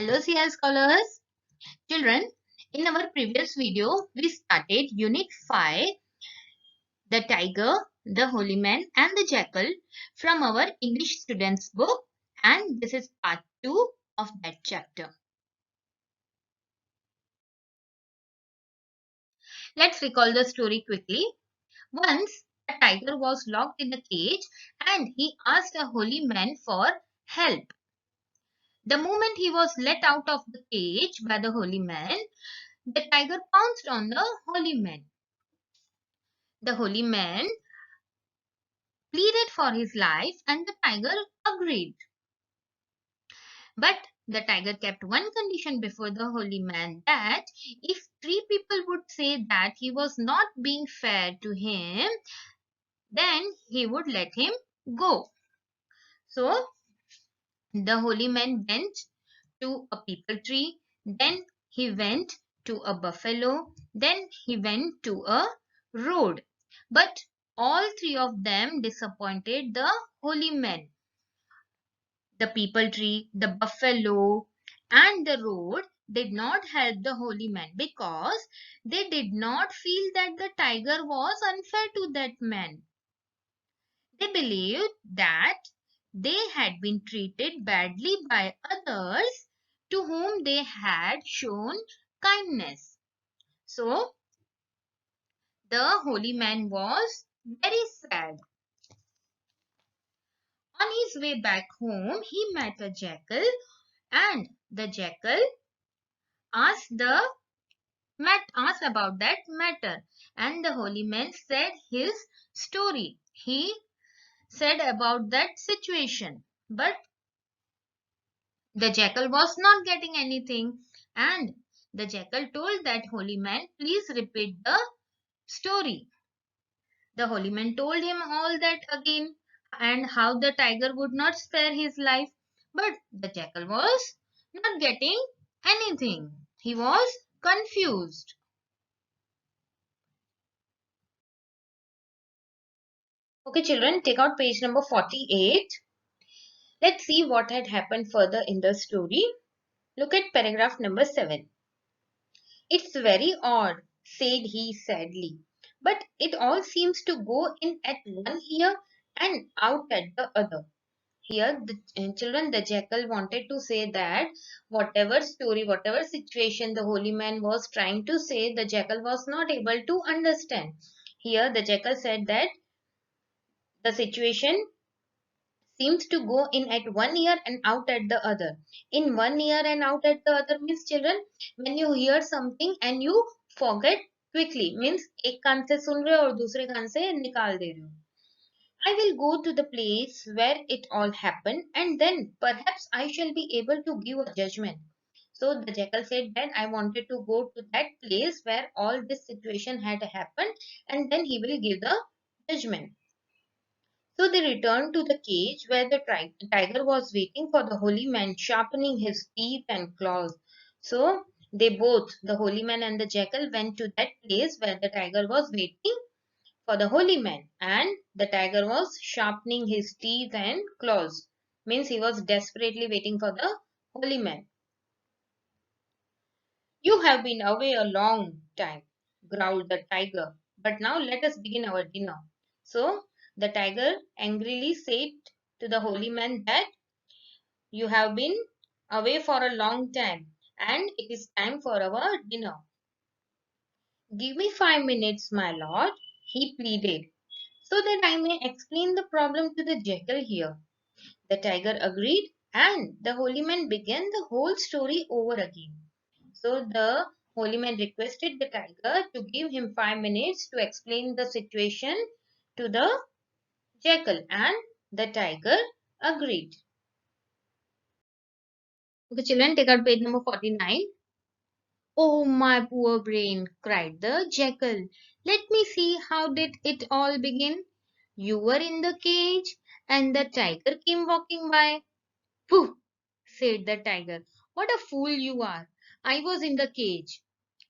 Hello CL scholars. Children, in our previous video, we started Unit 5, the tiger, the holy man and the jackal from our English students book, and this is part 2 of that chapter. Let's recall the story quickly. Once, a tiger was locked in a cage and he asked a holy man for help. The moment he was let out of the cage by the holy man, the tiger pounced on the holy man. The holy man pleaded for his life and the tiger agreed. But the tiger kept one condition before the holy man, that if three people would say that he was not being fair to him, then he would let him go. So the holy man went to a peepal tree, then he went to a buffalo, then he went to a road. But all three of them disappointed the holy man. The peepal tree, the buffalo, and the road did not help the holy man because they did not feel that the tiger was unfair to that man. They believed that they had been treated badly by others to whom they had shown kindness. So, the holy man was very sad. On his way back home, he met a jackal, and the jackal asked about that matter, and the holy man said his story. He said about that situation, but the jackal was not getting anything, and the jackal told that holy man, please repeat the story. The holy man told him all that again, and how the tiger would not spare his life, but the jackal was not getting anything. He was confused. Okay, children, take out page number 48. Let's see what had happened further in the story. Look at paragraph number 7. It's very odd, said he sadly, but it all seems to go in at one ear and out at the other. Here, the children, the jackal wanted to say that whatever story, whatever situation the holy man was trying to say, the jackal was not able to understand. Here, the jackal said that the situation seems to go in at one ear and out at the other. In one ear and out at the other means, children, when you hear something and you forget quickly, means एक कान से सुन रहे हो और दूसरे कान से निकाल दे रहे हो. I will go to the place where it all happened, and then perhaps I shall be able to give a judgment. So the jackal said that I wanted to go to that place where all this situation had happened, and then he will give the judgment. So they returned to the cage where the tiger was waiting for the holy man, sharpening his teeth and claws. So they both, the holy man and the jackal, went to that place where the tiger was waiting for the holy man, and the tiger was sharpening his teeth and claws. Means he was desperately waiting for the holy man. You have been away a long time, growled the tiger, but now let us begin our dinner. So the tiger angrily said to the holy man that you have been away for a long time and it is time for our dinner. Give me 5 minutes, my lord, he pleaded, so that I may explain the problem to the jackal here. The tiger agreed, and the holy man began the whole story over again. So the holy man requested the tiger to give him 5 minutes to explain the situation to the jackal, and the tiger agreed. Okay, children, take out page number 49. Oh, my poor brain, cried the jackal. Let me see, how did it all begin? You were in the cage, and the tiger came walking by. Pooh, said the tiger. What a fool you are. I was in the cage.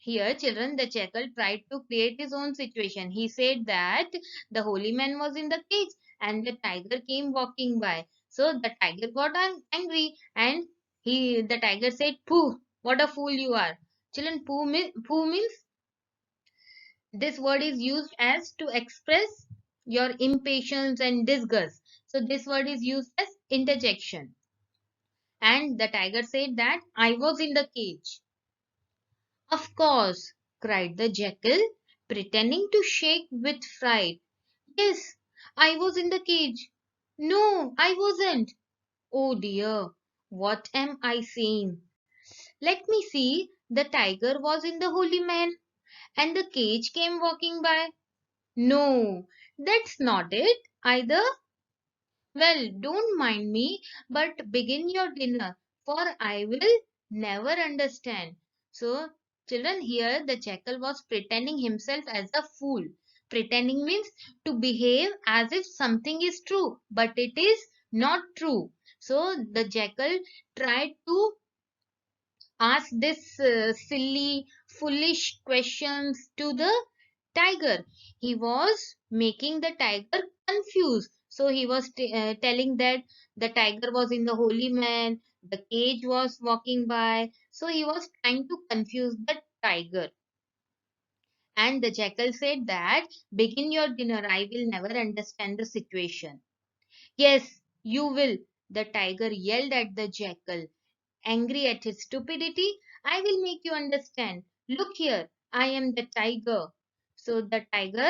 Here, children, the jackal tried to create his own situation. He said that the holy man was in the cage and the tiger came walking by. So the tiger got angry and The tiger said, "Pooh, what a fool you are." Children, pooh means, this word is used as to express your impatience and disgust. So this word is used as interjection. And the tiger said that I was in the cage. Of course, cried the jackal, pretending to shake with fright. Yes, I was in the cage. No, I wasn't. Oh dear, what am I saying? Let me see. The tiger was in the holy man, and the cage came walking by. No, that's not it either. Well, don't mind me, but begin your dinner, for I will never understand. So, children, here the jackal was pretending himself as a fool. Pretending means to behave as if something is true, but it is not true. So, the jackal tried to ask this silly, foolish questions to the tiger. He was making the tiger confused. So he was telling that the tiger was in the holy man, the cage was walking by. So he was trying to confuse the tiger. And the jackal said that, begin your dinner, I will never understand the situation. Yes, you will, the tiger yelled at the jackal. Angry at his stupidity, I will make you understand. Look here, I am the tiger. So the tiger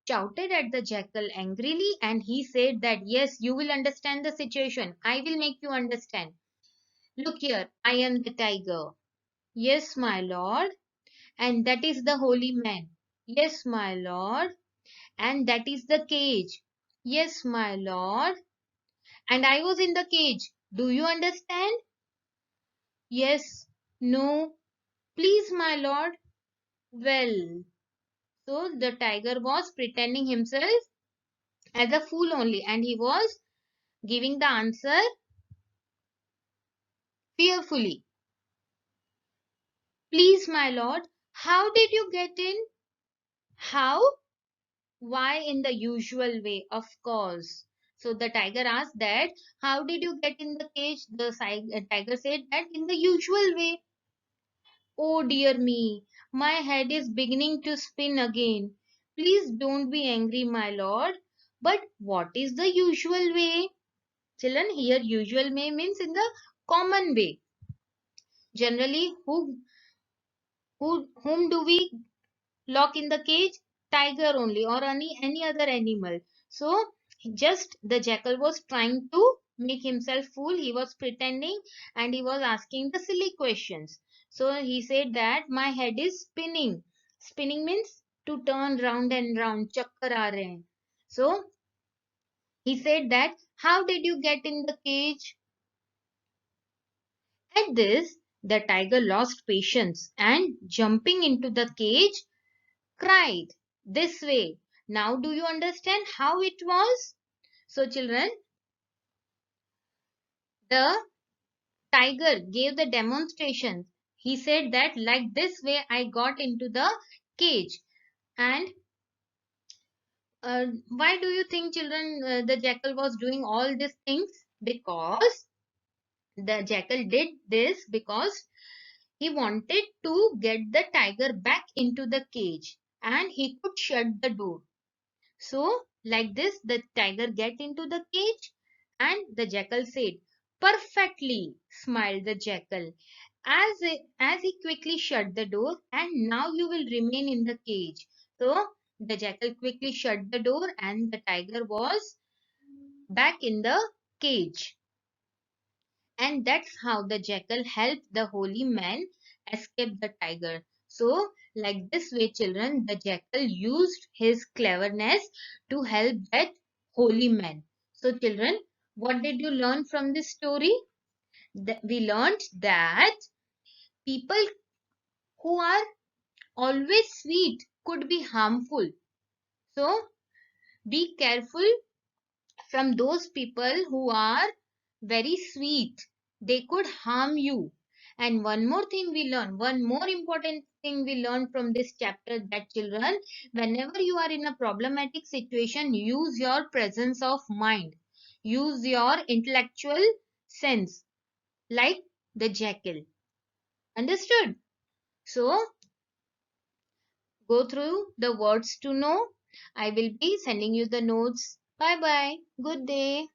shouted at the jackal angrily, and he said that yes, you will understand the situation. I will make you understand. Look here, I am the tiger. Yes, my lord. And that is the holy man. Yes, my lord. And that is the cage. Yes, my lord. And I was in the cage. Do you understand? Yes. No. Please, my lord. Well, so the tiger was pretending himself as a fool only, and he was giving the answer fearfully. Please, my lord, how did you get in? How? Why, in the usual way, of course. So the tiger asked that, how did you get in the cage? The tiger said that in the usual way. Oh dear me, my head is beginning to spin again. Please don't be angry, my lord. But what is the usual way? Children, here usual way means in the common way. Generally, whom do we lock in the cage? Tiger only, or any other animal. So just the jackal was trying to make himself fool. He was pretending, and he was asking the silly questions. So he said that my head is spinning. Spinning means to turn round and round. Chakkar aa rahe hain. So he said that, how did you get in the cage? At this, the tiger lost patience and jumping into the cage cried, this way. Now do you understand how it was? So children, the tiger gave the demonstration. He said that like this way I got into the cage. And why do you think, children, the jackal was doing all these things? Because the jackal did this because he wanted to get the tiger back into the cage, and he could shut the door. So, like this, the tiger get into the cage, and the jackal said, perfectly, smiled the jackal, as he quickly shut the door, and now you will remain in the cage. So, the jackal quickly shut the door, and the tiger was back in the cage. And that's how the jackal helped the holy man escape the tiger. So, like this way, children, the jackal used his cleverness to help that holy man. So, children, what did you learn from this story? We learned that people who are always sweet could be harmful. So, be careful from those people who are very sweet. They could harm you. And one more important thing we learn from this chapter, that children, whenever you are in a problematic situation, use your presence of mind. Use your intellectual sense. Like the jackal. Understood? So, go through the words to know. I will be sending you the notes. Bye bye. Good day.